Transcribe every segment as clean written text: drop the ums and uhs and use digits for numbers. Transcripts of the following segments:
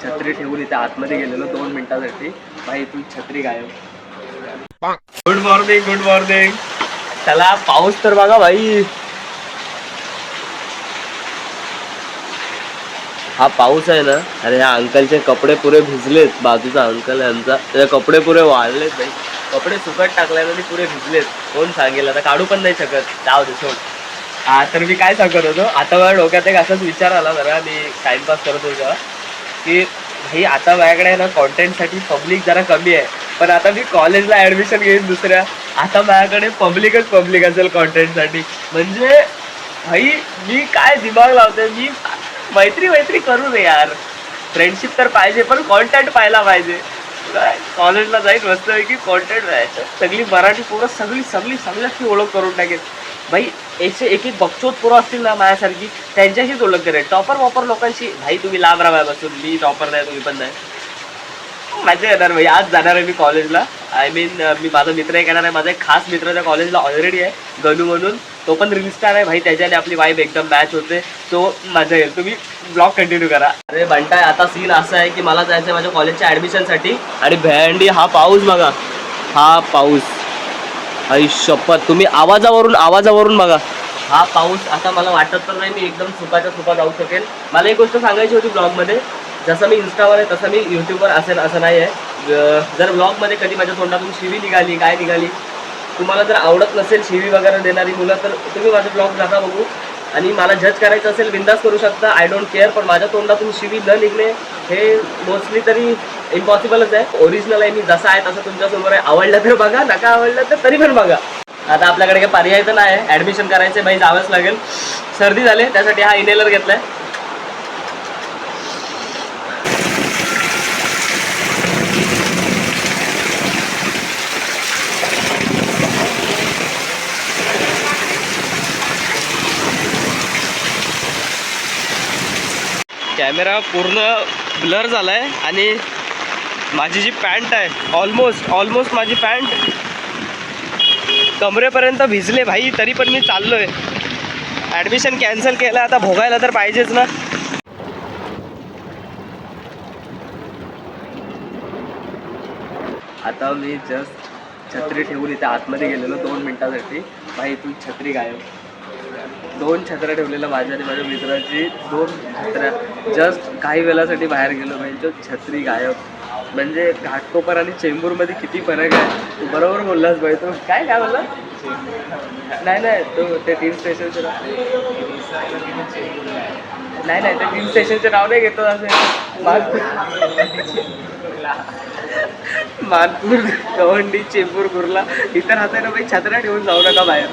छत्री ठेवून इथे आतमध्ये गेलेलो 2 मिनिटासाठी. भाई तू छत्री गायब. Good morning, good morning. चला पाऊस तर बघा भाई. हा पाऊस आहे ना. अरे ह्या अंकलचे कपडे पुरे भिजलेत. बाजूचा अंकल यांचा त्याचे कपडे पुरे वाळलेत भाई. कपडे सुकट टाकल्याने पुरे भिजलेत. कोण सांगेल आता, काढू पण नाही शकत. जाऊ दे सोड. तर मी काय सांगत होतो, आता माझ्या डोक्यात एक असाच विचार आला जरा मी टाइमपास करत होतो की भाई आता माझ्याकडे ना कॉन्टेंटसाठी पब्लिक जरा कमी आहे. पण आता मी कॉलेजला ॲडमिशन घेईन दुसऱ्या, आता माझ्याकडे पब्लिक असेल कॉन्टेंटसाठी. म्हणजे भाई मी काय दिमाग लावतोय. मी मैत्री करू नये यार. फ्रेंडशिप तर पाहिजे पण कॉन्टेंट पाहायला पाहिजे. कॉलेजला जाईल मस्त की कॉन्टेंट राहायचं. सगळी मराठी पोरं सगळ्याची ओळख करून टाकेल भाई. याचे एक बकचोद पोरं असतील ना माझ्यासारखी, त्यांच्याशीच ओळख करेल. टॉपर लोकांशी भाई तुम्ही लांब राहा बसून. मी टॉपर नाही, तुम्ही पण नाही. मजा येणार भाई. आज जाणार आहे मी कॉलेजला. आय मीन मी माझा मित्र एक येणार आहे. माझा एक खास मित्र त्या कॉलेजला ऑलरेडी आहे, गनू म्हणून. तो पण रील स्टार आहे भाई. त्याच्याने आपली वाईब एकदम मॅच होते. तो मजा येईल. तुम्ही ब्लॉग कंटिन्यू करा. अरे बंटाय, आता सीन असा आहे की मला जायचं आहे माझ्या कॉलेजच्या ॲडमिशनसाठी. आणि भेंडी हा पाऊस बघा. हा पाऊस आई शपथ. तुम्ही आवाजावरून बघा. हा पाऊस. आता मला वाटत तर नाही मी एकदम सुका जाऊ शकेल. मला एक गोष्ट सांगायची होती ब्लॉगमध्ये. जसं मी इंस्टावर आहे तसं मी यूट्यूबवर असेल असं नाही आहे. जर ब्लॉगमध्ये कधी माझ्या तोंडातून शिवी निघाली, काय निघाली, तुम्हाला जर आवडत नसेल शिवी वगैरे देणारी मुलं, तर तुम्ही माझे ब्लॉग नका बघू. आणि मला जज करायचं असेल बिंदास करू शकता. I don't care. पण माझ्या तोंडातून शिवी न निघणे हे मोस्टली तरी इम्पॉसिबलच आहे. ओरिजिनल आहे मी, जसा आहे तसं तुमच्यासमोर आहे. आवडलं तर बघा, नका आवडलं तर तरी पण बघा. आता आपल्याकडे काही पर्याय तर नाही आहे. ॲडमिशन करायचे भाई, जावंच लागेल. सर्दी झाली त्यासाठी हा इनहेलर घेतलाय. कॅमेरा पूर्ण ब्लर झाला आहे. आणि माझी जी पॅन्ट आहे ऑलमोस्ट माझी पॅन्ट कमरेपर्यंत भिजले भाई. तरी पण मी चाललो आहे. ॲडमिशन कॅन्सल केलं, आता भोगायला तर पाहिजेच ना. आता मी जस्ट छत्री ठेवून इथे आतमध्ये गेलेलो 2 मिनिटासाठी. भाई तू छत्री गायब. 2 छत्र्या ठेवलेल्या माझ्या आणि माझ्या मित्राची. 2 छत्र्या जस्ट काही वेळासाठी बाहेर गेलो भाई. जो छत्री गायब. म्हणजे घाटकोपर आणि चेंबूरमध्ये किती फरक आहे. तू बरोबर बोललास भाई. तो काय बोलला. नाही तो ते 3 स्टेशनचे नाव नाही ते 3 स्टेशनचे नाव नाही घेतो. असे मानपूर, गवंडी, चेंबूर, कुर्ला इथं राहताय ना भाई. छत्र्या ठेवून जाऊ नका बाहेर.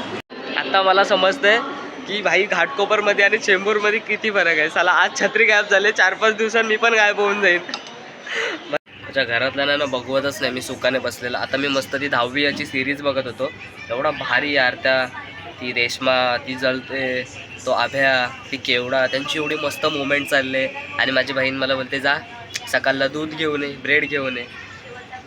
आता मला समजतंय की भाई घाटकोपरमध्ये आणि चेंबूरमध्ये किती फरक आहे. साला आज छत्री गायब झाले. 4-5 दिवसांनी मी पण गायब होऊन जाईल. माझ्या घरातल्या ना बघवतच नाही मी सुकाने बसलेला. आता मी मस्त ती 10वी याची सिरीज बघत होतो. एवढा भारी यार. ती रेश्मा, ती जलते, तो आभ्या, ती केवडा, त्यांची एवढी मस्त मुवमेंट चालले. आणि माझी बहीण मला बोलते जा सकाळला दूध घेऊन ये, ब्रेड घेऊन ये.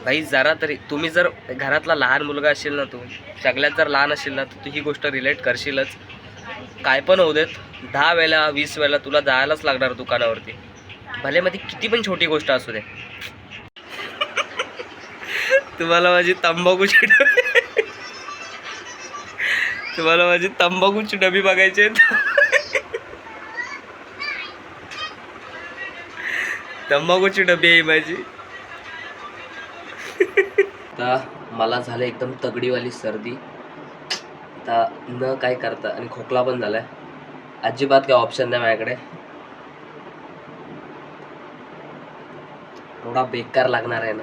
भाई जरा तरी तुम्ही जर घरातला लहान मुलगा असेल ना, तू सगळ्यात जर लहान असेल ना, तर तू ही गोष्ट रिलेट करशीलच. काय पण होऊ देत, 10 वेळा 20 वेळा तुला जायलाच लागणार दुकानावरती. भले मध्ये किती पण छोटी गोष्ट असू दे. तुम्हाला माझी तंबाखूची डबी बघायची आहे. तंबाखूची डबी आहे माझी. आता मला झालं एकदम तगडीवाली सर्दी. आता न काय करता आणि खोकला पण झालाय. अजिबात काय ऑप्शन नाही माझ्याकडे. एवढा बेकार लागणार आहे ना.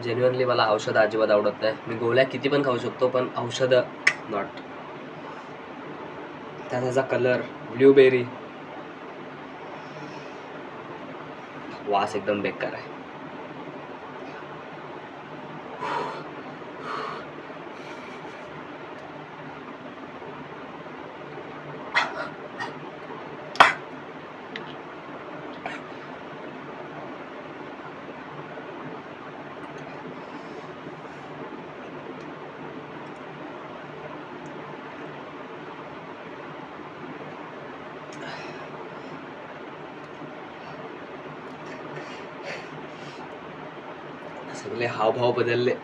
जेन्युअनली मला औषधं अजिबात आवडत नाही. मी गोळ्या किती पण खाऊ शकतो, पण औषधं नॉट. त्याचा कलर ब्लूबेरी, वास एकदम बेकार आहे. सगळे हावभाव बदलले.